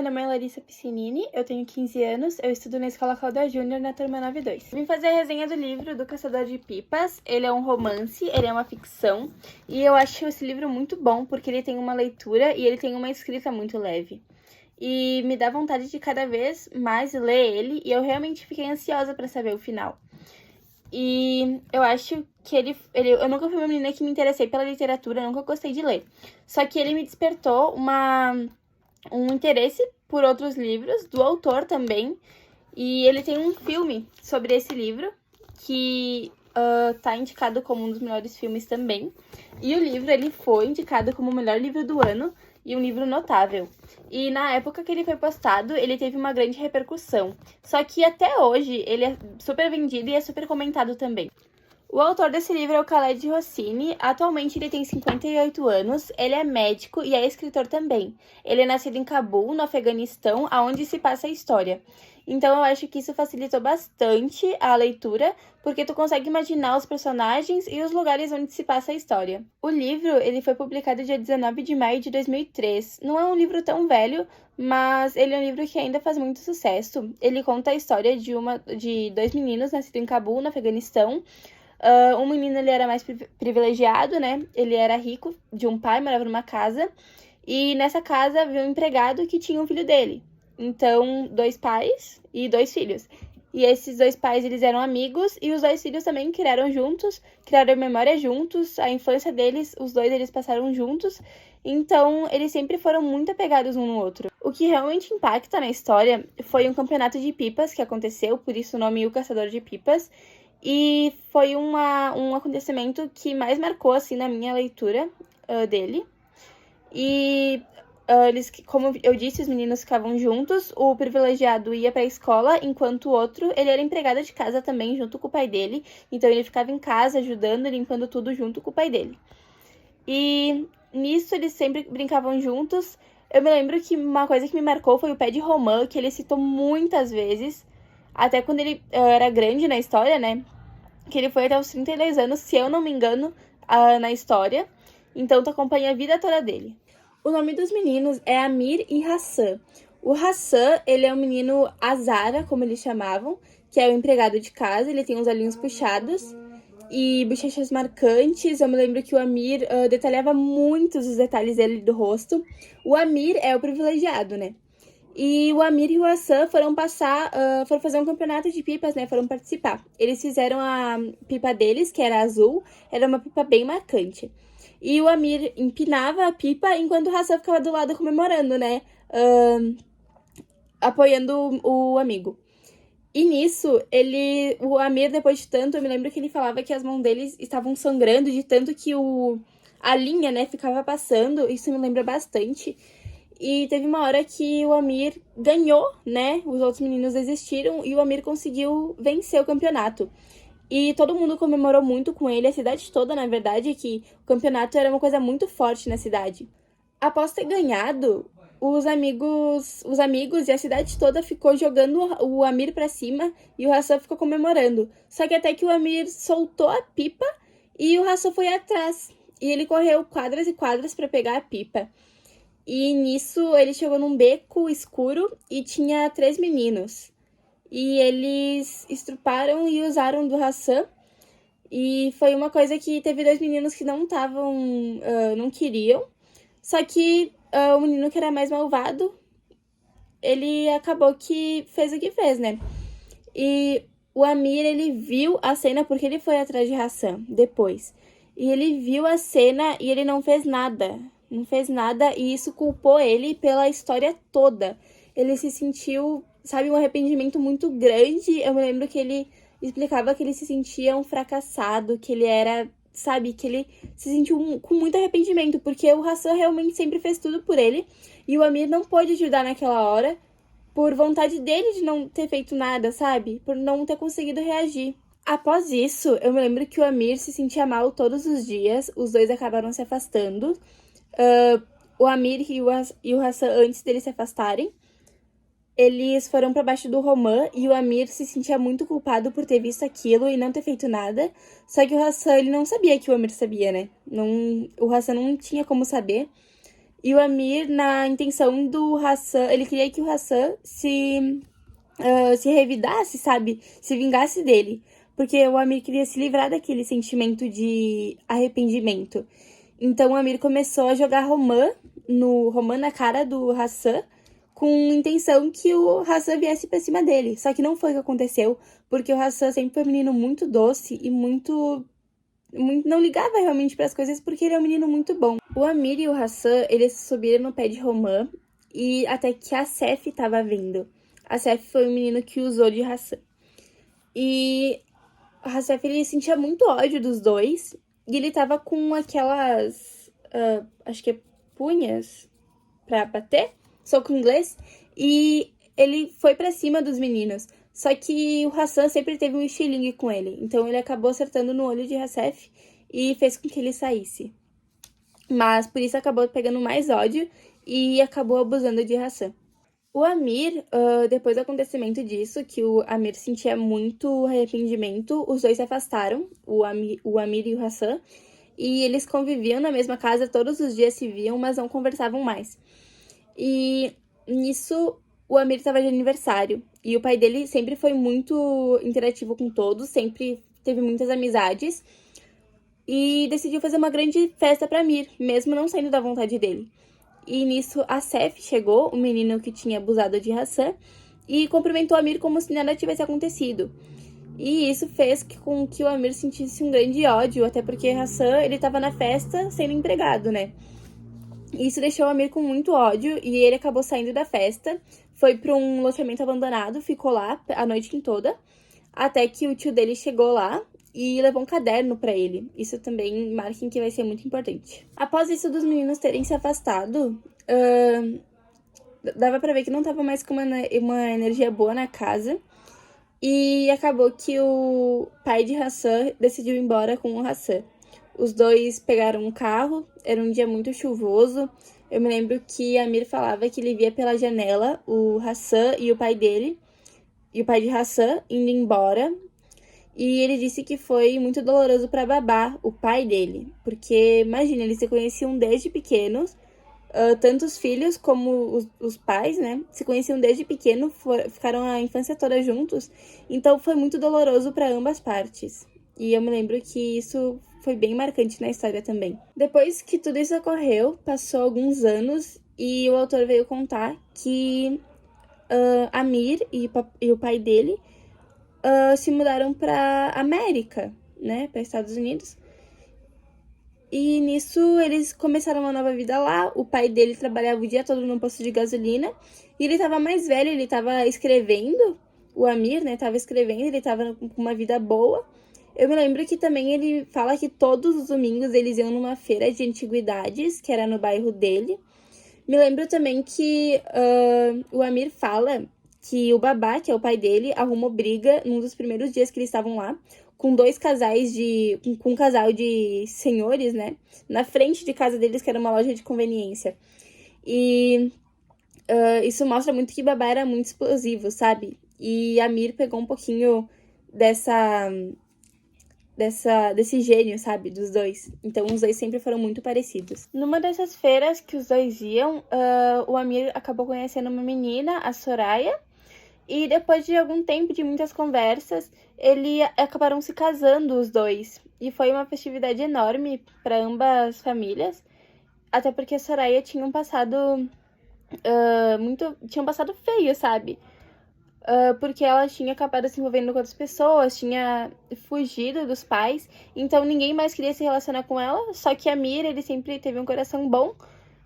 meu nome é Larissa Piscinini, eu tenho 15 anos, eu estudo na Escola Calda Júnior na turma 92. Vim fazer a resenha do livro do Caçador de Pipas. Ele é um romance, ele é uma ficção, e eu acho esse livro muito bom porque ele tem uma leitura e ele tem uma escrita muito leve. E me dá vontade de cada vez mais ler ele, e eu realmente fiquei ansiosa para saber o final. E eu acho que eu nunca fui uma menina que me interessei pela literatura, eu nunca gostei de ler. Só que ele me despertou um interesse por outros livros, do autor também. E ele tem um filme sobre esse livro, que tá indicado como um dos melhores filmes também. E o livro, ele foi indicado como o melhor livro do ano e um livro notável. E na época que ele foi postado, ele teve uma grande repercussão. Só que até hoje, ele é super vendido e é super comentado também. O autor desse livro é o Khaled Hosseini. Atualmente ele tem 58 anos, ele é médico e é escritor também. Ele é nascido em Cabul, no Afeganistão, onde se passa a história. Então eu acho que isso facilitou bastante a leitura, porque tu consegue imaginar os personagens e os lugares onde se passa a história. O livro ele foi publicado dia 19 de maio de 2003. Não é um livro tão velho, mas ele é um livro que ainda faz muito sucesso. Ele conta a história de dois meninos nascidos em Cabul, no Afeganistão. Um menino, ele era mais privilegiado, né? Ele era rico, de um pai, morava numa casa. E nessa casa havia um empregado que tinha um filho dele. Então, 2 pais e 2 filhos. E esses 2 pais, eles eram amigos. E os 2 filhos também criaram juntos, criaram memória juntos. A infância deles, os 2, eles passaram juntos. Então, eles sempre foram muito apegados um no outro. O que realmente impacta na história foi um campeonato de pipas que aconteceu, por isso o nome O Caçador de Pipas. E foi um acontecimento que mais marcou, assim, na minha leitura dele. E eles, como eu disse, os meninos ficavam juntos. O privilegiado ia pra escola, enquanto o outro, ele era empregado de casa também, junto com o pai dele. Então ele ficava em casa, ajudando, limpando tudo junto com o pai dele. E nisso eles sempre brincavam juntos. Eu me lembro que uma coisa que me marcou foi o pé de romã, que ele citou muitas vezes. Até quando ele era grande na história, né? Que ele foi até os 32 anos, se eu não me engano, na história. Então, tu acompanha a vida toda dele. O nome dos meninos é Amir e Hassan. O Hassan, ele é um menino azara, como eles chamavam, que é o empregado de casa. Ele tem uns olhinhos puxados e bochechas marcantes. Eu me lembro que o Amir detalhava muitos os detalhes dele do rosto. O Amir é o privilegiado, né? E o Amir e o Hassan foram fazer um campeonato de pipas, né? Foram participar. Eles fizeram a pipa deles, que era azul, era uma pipa bem marcante. E o Amir empinava a pipa, enquanto o Hassan ficava do lado comemorando, né? Apoiando o amigo. E nisso, o Amir, depois de tanto, eu me lembro que ele falava que as mãos deles estavam sangrando de tanto que a linha, né, ficava passando. Isso me lembra bastante. E teve uma hora que o Amir ganhou, né? Os outros meninos desistiram e o Amir conseguiu vencer o campeonato. E todo mundo comemorou muito com ele, a cidade toda, na verdade, que o campeonato era uma coisa muito forte na cidade. Após ter ganhado, os amigos e a cidade toda ficou jogando o Amir pra cima e o Hassan ficou comemorando. Só que até que o Amir soltou a pipa e o Hassan foi atrás. E ele correu quadras e quadras pra pegar a pipa. E nisso ele chegou num beco escuro e tinha 3 meninos. E eles estruparam e usaram do Hassan. E foi uma coisa que teve 2 meninos que não queriam. Só que o menino que era mais malvado, ele acabou que fez o que fez, né? E o Amir, ele viu a cena porque ele foi atrás de Hassan depois. E ele viu a cena e ele não fez nada. Não fez nada e isso culpou ele pela história toda. Ele se sentiu, sabe, um arrependimento muito grande. Eu me lembro que ele explicava que ele se sentia um fracassado, que ele era, sabe, que ele se sentiu com muito arrependimento, porque o Hassan realmente sempre fez tudo por ele e o Amir não pôde ajudar naquela hora por vontade dele de não ter feito nada, sabe? Por não ter conseguido reagir. Após isso, eu me lembro que o Amir se sentia mal todos os dias, os dois acabaram se afastando. O Amir e o Hassan, antes deles se afastarem, eles foram pra baixo do romã e o Amir se sentia muito culpado por ter visto aquilo e não ter feito nada. Só que o Hassan, ele não sabia que o Amir sabia, né? O Hassan não tinha como saber. E o Amir, na intenção do Hassan, ele queria que o Hassan se revidasse, sabe? Se vingasse dele. Porque o Amir queria se livrar daquele sentimento de arrependimento. Então o Amir começou a jogar romã na cara do Hassan, com intenção que o Hassan viesse pra cima dele. Só que não foi o que aconteceu, porque o Hassan sempre foi um menino muito doce e muito não ligava realmente para as coisas porque ele é um menino muito bom. O Amir e o Hassan, eles subiram no pé de romã e até que a Sef estava vindo. A Sef foi o menino que usou de Hassan. E o Hassan, ele sentia muito ódio dos dois e ele tava com aquelas, acho que é punhas pra bater, soco inglês, e ele foi pra cima dos meninos. Só que o Hassan sempre teve um estilingue com ele, então ele acabou acertando no olho de Hasef e fez com que ele saísse. Mas por isso acabou pegando mais ódio e acabou abusando de Hassan. O Amir, depois do acontecimento disso, que o Amir sentia muito arrependimento, os dois se afastaram, o Amir e o Hassan, e eles conviviam na mesma casa, todos os dias se viam, mas não conversavam mais. E nisso, o Amir estava de aniversário. E o pai dele sempre foi muito interativo com todos, sempre teve muitas amizades. E decidiu fazer uma grande festa para Amir, mesmo não saindo da vontade dele. E nisso, a Sef chegou, o menino que tinha abusado de Hassan, e cumprimentou o Amir como se nada tivesse acontecido. E isso fez com que o Amir sentisse um grande ódio, até porque Hassan, ele estava na festa sendo empregado, né? Isso deixou o Amir com muito ódio e ele acabou saindo da festa, foi para um loteamento abandonado, ficou lá a noite toda, até que o tio dele chegou lá e levou um caderno para ele. Isso também marca que vai ser muito importante. Após isso dos meninos terem se afastado, dava para ver que não tava mais com uma energia boa na casa. E acabou que o pai de Hassan decidiu ir embora com o Hassan. Os dois pegaram um carro, era um dia muito chuvoso. Eu me lembro que Amir falava que ele via pela janela o Hassan e o pai dele, e o pai de Hassan, indo embora. E ele disse que foi muito doloroso para Babá, o pai dele. Porque, imagina, eles se conheciam desde pequenos, tanto os filhos como os pais, né? Se conheciam desde pequeno, ficaram a infância toda juntos. Então foi muito doloroso para ambas partes. E eu me lembro que isso foi bem marcante na história também. Depois que tudo isso ocorreu, passou alguns anos e o autor veio contar que Amir e o pai dele se mudaram para América, né? Para Estados Unidos. E nisso eles começaram uma nova vida lá. O pai dele trabalhava o dia todo no posto de gasolina. E ele tava mais velho, ele tava escrevendo. O Amir, né, tava escrevendo, ele tava com uma vida boa. Eu me lembro que também ele fala que todos os domingos eles iam numa feira de antiguidades, que era no bairro dele. Me lembro também que o Amir fala que o Babá, que é o pai dele, arrumou briga num dos primeiros dias que eles estavam lá, com dois casais com um casal de senhores, né? Na frente de casa deles, que era uma loja de conveniência. E isso mostra muito que Babá era muito explosivo, sabe? E Amir pegou um pouquinho desse gênio, sabe, dos dois. Então, os dois sempre foram muito parecidos. Numa dessas feiras que os dois iam, o Amir acabou conhecendo uma menina, a Soraya, e depois de algum tempo, de muitas conversas, eles acabaram se casando, os dois. E foi uma festividade enorme para ambas famílias, até porque a Soraya tinha passado feio, sabe? Porque ela tinha acabado se envolvendo com outras pessoas, tinha fugido dos pais, então ninguém mais queria se relacionar com ela, só que a Mira, ele sempre teve um coração bom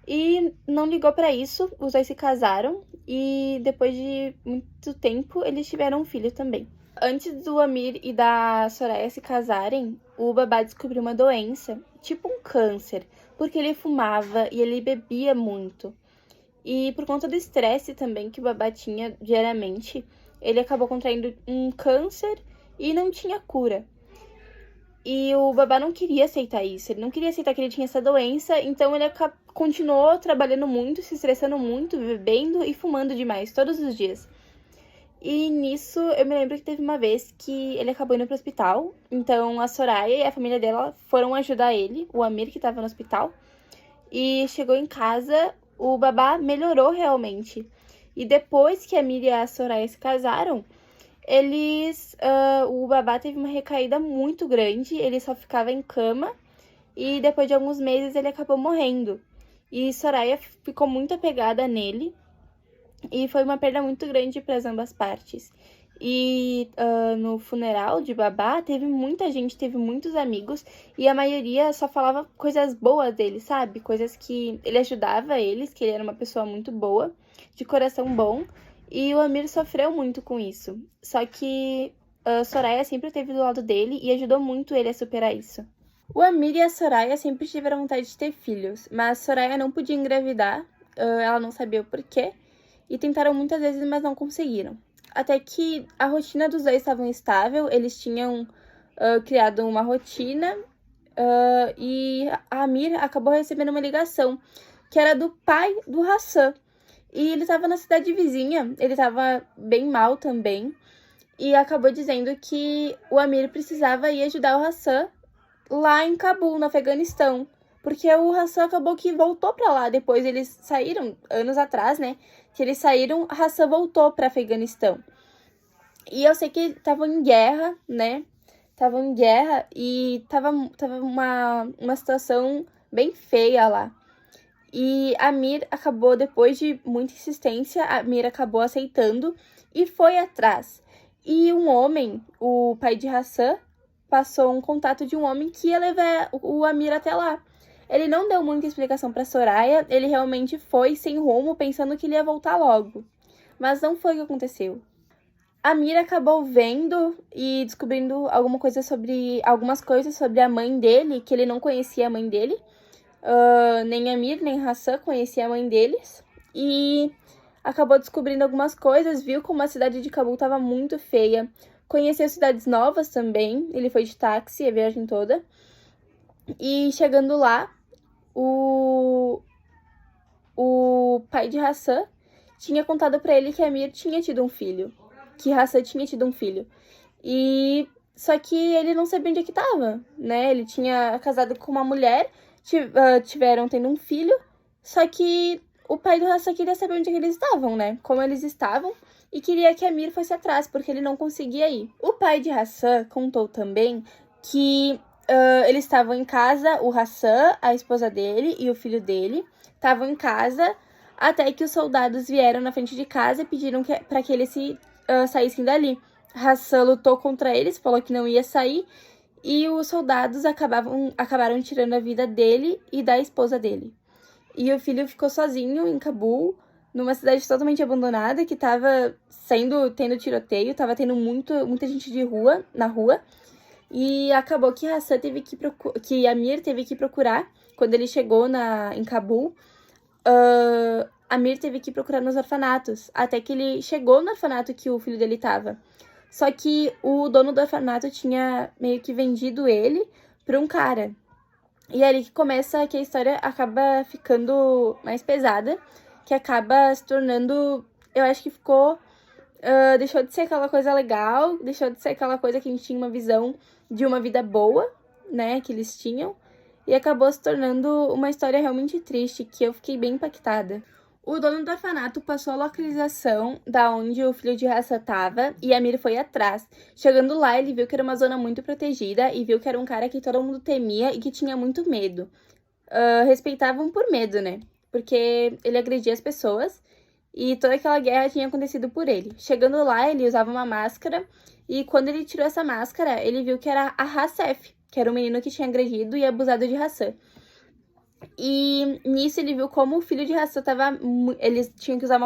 e não ligou pra isso, os dois se casaram e depois de muito tempo eles tiveram um filho também. Antes do Amir e da Soraya se casarem, o Babá descobriu uma doença, tipo um câncer, porque ele fumava e ele bebia muito. E por conta do estresse também que o Babá tinha diariamente, ele acabou contraindo um câncer e não tinha cura. E o Babá não queria aceitar isso, ele não queria aceitar que ele tinha essa doença, então ele continuou trabalhando muito, se estressando muito, bebendo e fumando demais, todos os dias. E nisso, eu me lembro que teve uma vez que ele acabou indo pro hospital, então a Soraya e a família dela foram ajudar ele, o Amir que tava no hospital, E chegou em casa, o babá melhorou realmente. E depois que a Amir e a Soraya se casaram, o babá teve uma recaída muito grande, ele só ficava em cama e depois de alguns meses ele acabou morrendo. E Soraya ficou muito apegada nele e foi uma perda muito grande para ambas partes. E no funeral de babá, teve muita gente, teve muitos amigos, e a maioria só falava coisas boas dele, sabe? Coisas que ele ajudava eles, que ele era uma pessoa muito boa, de coração bom, e o Amir sofreu muito com isso. Só que Soraya sempre esteve do lado dele e ajudou muito ele a superar isso. O Amir e a Soraya sempre tiveram vontade de ter filhos, mas Soraya não podia engravidar, ela não sabia o porquê, e tentaram muitas vezes, mas não conseguiram. Até que a rotina dos dois estava estável, eles tinham criado uma rotina e a Amir acabou recebendo uma ligação, que era do pai do Hassan. E ele estava na cidade vizinha, ele estava bem mal também, e acabou dizendo que o Amir precisava ir ajudar o Hassan lá em Cabul, no Afeganistão. Porque o Hassan acabou que voltou pra lá. Depois eles saíram, anos atrás, né? Que eles saíram, Hassan voltou pra Afeganistão. E eu sei que estavam em guerra, né? Estavam em guerra e tava uma situação bem feia lá. E a Amir acabou, depois de muita insistência, a Amir acabou aceitando e foi atrás. E um homem, o pai de Hassan, passou um contato de um homem que ia levar o Amir até lá. Ele não deu muita explicação para Soraya, ele realmente foi sem rumo, pensando que ele ia voltar logo. Mas não foi o que aconteceu. Amir acabou vendo e descobrindo algumas coisas sobre a mãe dele, que ele não conhecia a mãe dele. Nem Amir, nem Hassan conhecia a mãe deles. E acabou descobrindo algumas coisas, viu como a cidade de Cabul estava muito feia. Conheceu cidades novas também, ele foi de táxi a viagem toda. E chegando lá, o pai de Hassan tinha contado pra ele que Amir tinha tido um filho. Que Hassan tinha tido um filho. E só que ele não sabia onde é que tava, né? Ele tinha casado com uma mulher, tiveram tendo um filho. Só que o pai do Hassan queria saber onde é que eles estavam, né? Como eles estavam. E queria que Amir fosse atrás, porque ele não conseguia ir. O pai de Hassan contou também que eles estavam em casa, o Hassan, a esposa dele e o filho dele estavam em casa, até que os soldados vieram na frente de casa e pediram para que eles saíssem dali. Hassan lutou contra eles, falou que não ia sair, e os soldados acabaram tirando a vida dele e da esposa dele. E o filho ficou sozinho em Cabul, numa cidade totalmente abandonada, que tava tendo tiroteio, tava tendo muita gente na rua. E acabou que Hassan que Amir teve que procurar, quando ele chegou em Cabul, Amir teve que procurar nos orfanatos, até que ele chegou no orfanato que o filho dele tava. Só que o dono do orfanato tinha meio que vendido ele pra um cara. E é ali que começa que a história acaba ficando mais pesada, que acaba se tornando, eu acho que ficou, deixou de ser aquela coisa legal, deixou de ser aquela coisa que a gente tinha uma visão de uma vida boa, né, que eles tinham, e acabou se tornando uma história realmente triste, que eu fiquei bem impactada. O dono do orfanato passou a localização da onde o filho de Hassan estava e Amir foi atrás. Chegando lá, ele viu que era uma zona muito protegida e viu que era um cara que todo mundo temia e que tinha muito medo. Respeitavam por medo, né? Porque ele agredia as pessoas e toda aquela guerra tinha acontecido por ele. Chegando lá, ele usava uma máscara e quando ele tirou essa máscara, ele viu que era a Hassef, que era o menino que tinha agredido e abusado de Hassan. E nisso ele viu como o filho de Hassan tava... Eles tinham que usar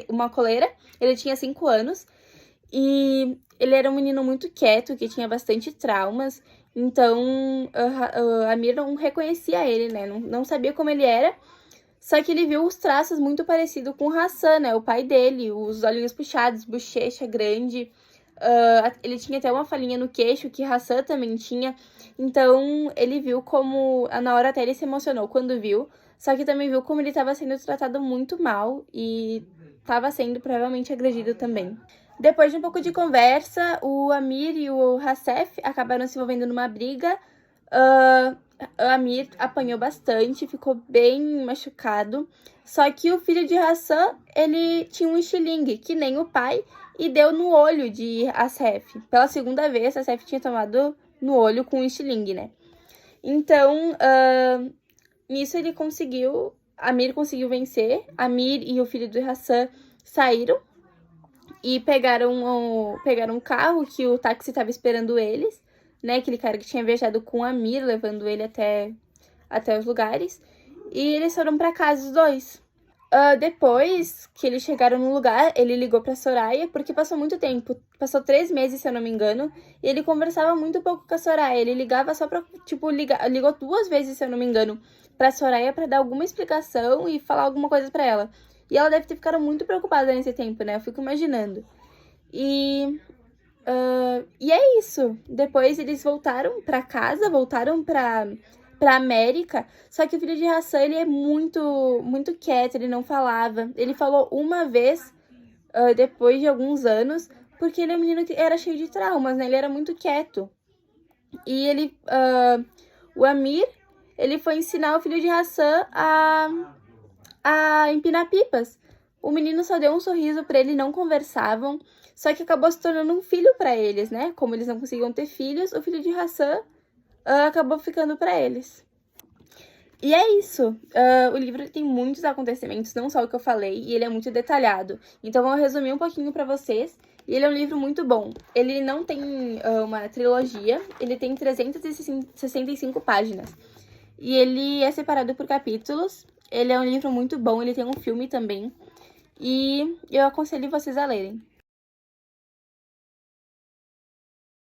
uma coleira. Ele tinha 5 anos. E ele era um menino muito quieto, que tinha bastante traumas. Então, Amir não reconhecia ele, né? Não sabia como ele era. Só que ele viu os traços muito parecidos com o Hassan, né? O pai dele. Os olhinhos puxados, bochecha grande. Ele tinha até uma falinha no queixo, que Hassan também tinha. Então, ele viu como... Na hora até ele se emocionou quando viu. Só que também viu como ele estava sendo tratado muito mal. E estava sendo provavelmente agredido também. Depois de um pouco de conversa, o Amir e o Hassef acabaram se envolvendo numa briga. O Amir apanhou bastante, ficou bem machucado. Só que o filho de Hassan, ele tinha um estilingue, que nem o pai, e deu no olho de Asef. Pela segunda vez, Asef tinha tomado no olho com o estilingue, né? Então, nisso ele conseguiu, Amir conseguiu vencer. Amir e o filho de Hassan saíram e pegaram um carro que o táxi estava esperando eles, né? Aquele cara que tinha viajado com o Amir, levando ele até os lugares. E eles foram pra casa, os dois. Depois que eles chegaram no lugar, ele ligou pra Soraya, porque passou muito tempo. Passou 3 meses, se eu não me engano. E ele conversava muito pouco com a Soraya. Ele ligava só pra, ligou 2 vezes, se eu não me engano, pra Soraya pra dar alguma explicação e falar alguma coisa pra ela. E ela deve ter ficado muito preocupada nesse tempo, né? Eu fico imaginando. E é isso. Depois eles voltaram pra casa, voltaram pra América. Só que o filho de Hassan, ele é muito quieto, ele não falava. Ele falou uma vez, depois de alguns anos, porque ele é um menino que era cheio de traumas, né? Ele era muito quieto. E ele, o Amir, ele foi ensinar o filho de Hassan a empinar pipas. O menino só deu um sorriso pra ele, não conversavam. Só que acabou se tornando um filho pra eles, né? Como eles não conseguiam ter filhos, o filho de Hassan acabou ficando pra eles. E é isso. O livro tem muitos acontecimentos, não só o que eu falei, e ele é muito detalhado. Então eu resumi um pouquinho pra vocês. E ele é um livro muito bom. Ele não tem uma trilogia, ele tem 365 páginas. E ele é separado por capítulos. Ele é um livro muito bom, ele tem um filme também. E eu aconselho vocês a lerem.